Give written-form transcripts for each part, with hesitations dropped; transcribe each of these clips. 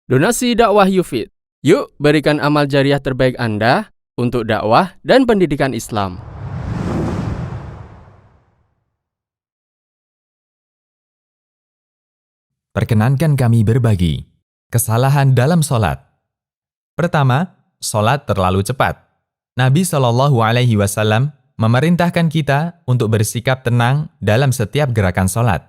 Donasi dakwah Yufid. Yuk berikan amal jariah terbaik Anda untuk dakwah dan pendidikan Islam. Perkenankan kami berbagi kesalahan dalam sholat. Pertama, sholat terlalu cepat. Nabi Shallallahu Alaihi Wasallam memerintahkan kita untuk bersikap tenang dalam setiap gerakan sholat.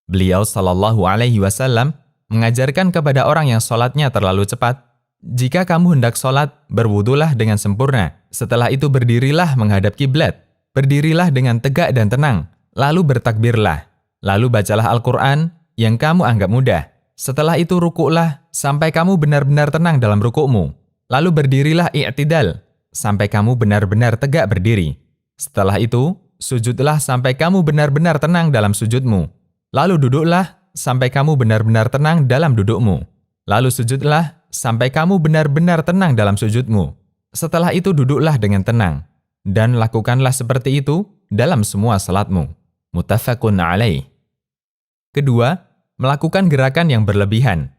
Beliau Shallallahu Alaihi Wasallam mengajarkan kepada orang yang sholatnya terlalu cepat, jika kamu hendak sholat, berwudulah dengan sempurna. Setelah itu berdirilah menghadap kiblat. Berdirilah dengan tegak dan tenang. Lalu bertakbirlah. Lalu bacalah Al-Quran yang kamu anggap mudah. Setelah itu rukuklah sampai kamu benar-benar tenang dalam rukukmu. Lalu berdirilah i'tidal sampai kamu benar-benar tegak berdiri. Setelah itu, sujudlah sampai kamu benar-benar tenang dalam sujudmu. Lalu duduklah sampai kamu benar-benar tenang dalam dudukmu. Lalu sujudlah sampai kamu benar-benar tenang dalam sujudmu. Setelah itu duduklah dengan tenang. Dan lakukanlah seperti itu dalam semua salatmu. Muttafaqun alaih. Kedua, melakukan gerakan yang berlebihan.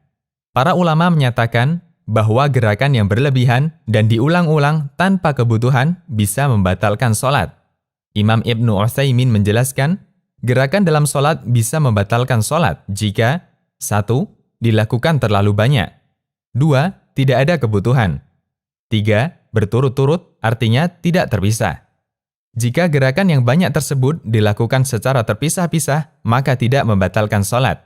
Para ulama menyatakan bahwa gerakan yang berlebihan dan diulang-ulang tanpa kebutuhan bisa membatalkan sholat. Imam Ibnu Utsaimin menjelaskan, gerakan dalam sholat bisa membatalkan sholat jika 1. Dilakukan terlalu banyak. 2. Tidak ada kebutuhan. 3. Berturut-turut artinya tidak terpisah. Jika gerakan yang banyak tersebut dilakukan secara terpisah-pisah, maka tidak membatalkan sholat.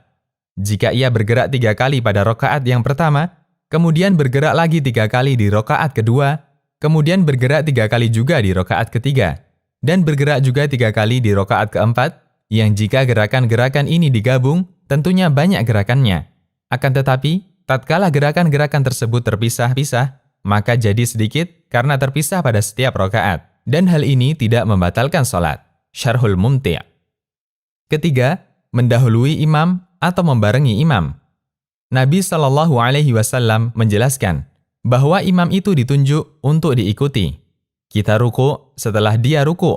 Jika ia bergerak 3 kali pada rakaat yang pertama, kemudian bergerak lagi 3 kali di rakaat kedua, kemudian bergerak 3 kali juga di rakaat ketiga, dan bergerak juga 3 kali di rakaat keempat, yang jika gerakan-gerakan ini digabung, tentunya banyak gerakannya. Akan tetapi, tatkala gerakan-gerakan tersebut terpisah-pisah, maka jadi sedikit karena terpisah pada setiap rakaat, dan hal ini tidak membatalkan sholat. Syarhul Mumti'. Ketiga, mendahului imam atau membarengi imam. Nabi Shallallahu Alaihi Wasallam menjelaskan bahwa imam itu ditunjuk untuk diikuti. Kita ruku setelah dia ruku,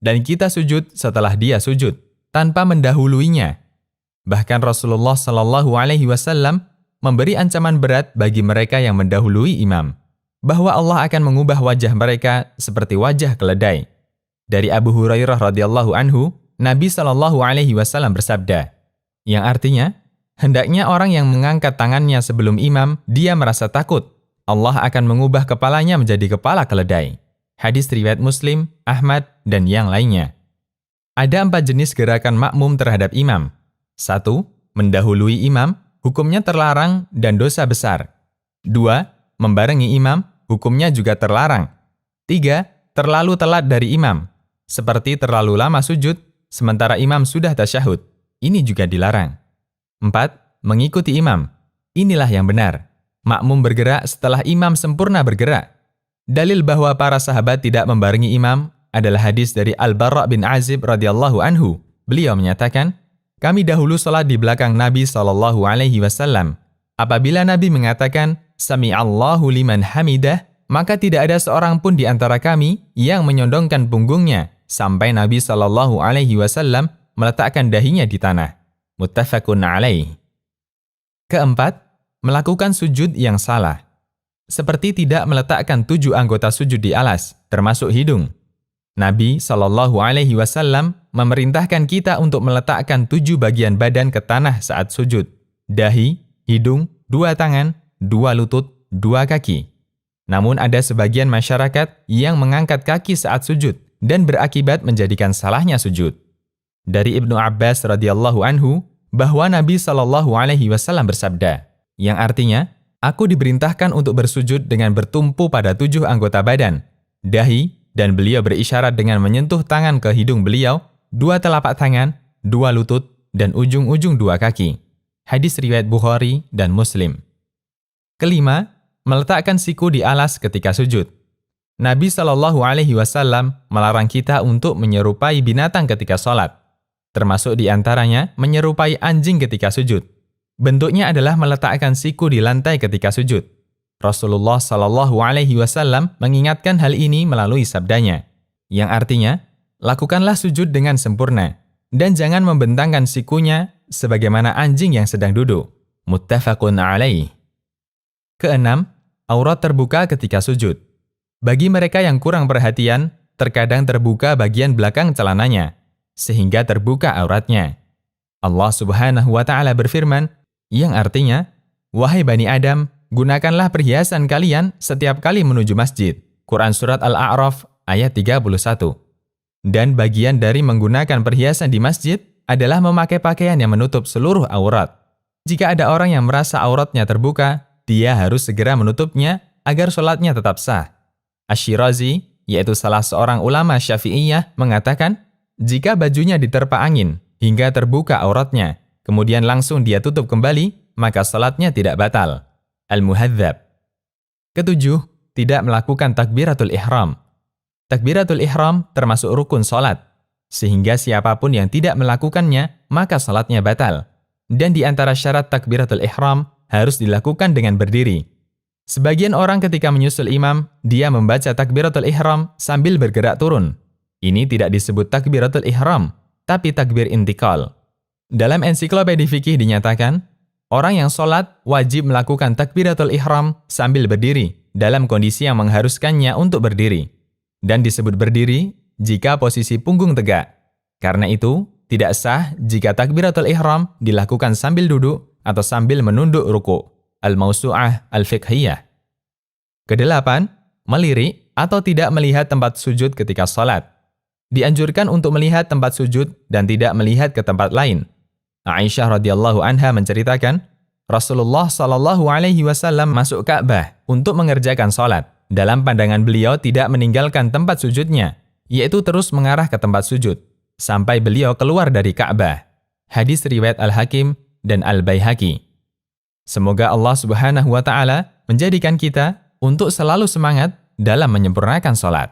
dan kita sujud setelah dia sujud, tanpa mendahuluinya. Bahkan Rasulullah Shallallahu Alaihi Wasallam memberi ancaman berat bagi mereka yang mendahului imam, bahwa Allah akan mengubah wajah mereka seperti wajah keledai. Dari Abu Hurairah radhiyallahu anhu, Nabi Shallallahu Alaihi Wasallam bersabda, yang artinya, hendaknya orang yang mengangkat tangannya sebelum imam, dia merasa takut. Allah akan mengubah kepalanya menjadi kepala keledai. Hadis riwayat Muslim, Ahmad, dan yang lainnya. Ada 4 jenis gerakan makmum terhadap imam. 1. Mendahului imam, hukumnya terlarang dan dosa besar. 2. Membarengi imam, hukumnya juga terlarang. 3. Terlalu telat dari imam, seperti terlalu lama sujud, sementara imam sudah tasyahud. Ini juga dilarang. 4. Mengikuti imam. Inilah yang benar. Makmum bergerak setelah imam sempurna bergerak. Dalil bahwa para sahabat tidak membarengi imam adalah hadis dari Al-Bara' bin Azib radhiyallahu anhu. Beliau menyatakan, kami dahulu salat di belakang Nabi Shallallahu Alaihi Wasallam. Apabila Nabi mengatakan, Sami'allahu liman hamidah, maka tidak ada seorang pun di antara kami yang menyondongkan punggungnya sampai Nabi Shallallahu Alaihi Wasallam meletakkan dahinya di tanah. Muttafaqun alaih. Keempat, melakukan sujud yang salah. Seperti tidak meletakkan 7 anggota sujud di alas, termasuk hidung. Nabi Shallallahu Alaihi Wasallam memerintahkan kita untuk meletakkan 7 bagian badan ke tanah saat sujud. Dahi, hidung, 2 tangan, 2 lutut, 2 kaki. Namun ada sebagian masyarakat yang mengangkat kaki saat sujud dan berakibat menjadikan salahnya sujud. Dari Ibnu Abbas radhiyallahu anhu bahwa Nabi Shallallahu Alaihi Wasallam bersabda, yang artinya, aku diperintahkan untuk bersujud dengan bertumpu pada 7 anggota badan, dahi, dan beliau berisyarat dengan menyentuh tangan ke hidung beliau, 2 telapak tangan, 2 lutut, dan ujung-ujung 2 kaki. Hadis riwayat Bukhari dan Muslim. Kelima, meletakkan siku di alas ketika sujud. Nabi Shallallahu Alaihi Wasallam melarang kita untuk menyerupai binatang ketika sholat, termasuk di antaranya menyerupai anjing ketika sujud. Bentuknya adalah meletakkan siku di lantai ketika sujud. Rasulullah Shallallahu Alaihi Wasallam mengingatkan hal ini melalui sabdanya, yang artinya, lakukanlah sujud dengan sempurna, dan jangan membentangkan sikunya sebagaimana anjing yang sedang duduk. Muttafaqun alaih. Keenam, aurat terbuka ketika sujud. Bagi mereka yang kurang perhatian, terkadang terbuka bagian belakang celananya, sehingga terbuka auratnya. Allah Subhanahu wa Ta'ala berfirman, yang artinya, "Wahai Bani Adam, gunakanlah perhiasan kalian setiap kali menuju masjid." Quran Surat Al-A'raf ayat 31. Dan bagian dari menggunakan perhiasan di masjid adalah memakai pakaian yang menutup seluruh aurat. Jika ada orang yang merasa auratnya terbuka, dia harus segera menutupnya agar sholatnya tetap sah. Asy-Syirazi, yaitu salah seorang ulama Syafi'iyah, mengatakan, jika bajunya diterpa angin hingga terbuka auratnya, kemudian langsung dia tutup kembali, maka sholatnya tidak batal. Al-Muhadzab. Ketujuh, tidak melakukan takbiratul ihram. Takbiratul ihram termasuk rukun sholat, sehingga siapapun yang tidak melakukannya, maka sholatnya batal. Dan di antara syarat takbiratul ihram harus dilakukan dengan berdiri. Sebagian orang ketika menyusul imam, dia membaca takbiratul ihram sambil bergerak turun. Ini tidak disebut takbiratul ihram, tapi takbir intikal. Dalam ensiklopedi fikih dinyatakan, orang yang sholat wajib melakukan takbiratul ihram sambil berdiri dalam kondisi yang mengharuskannya untuk berdiri. Dan disebut berdiri jika posisi punggung tegak. Karena itu, tidak sah jika takbiratul ihram dilakukan sambil duduk atau sambil menunduk ruku'. Al-Mawsu'ah Al-Fiqhiyah. Kedelapan, melirik atau tidak melihat tempat sujud ketika sholat. Dianjurkan untuk melihat tempat sujud dan tidak melihat ke tempat lain. Aisyah radhiyallahu anha menceritakan, Rasulullah shallallahu alaihi wasallam masuk Ka'bah untuk mengerjakan sholat. Dalam pandangan beliau tidak meninggalkan tempat sujudnya, yaitu terus mengarah ke tempat sujud, sampai beliau keluar dari Ka'bah. Hadis riwayat Al-Hakim dan Al-Baihaqi. Semoga Allah Subhanahu wa Ta'ala menjadikan kita untuk selalu semangat dalam menyempurnakan sholat.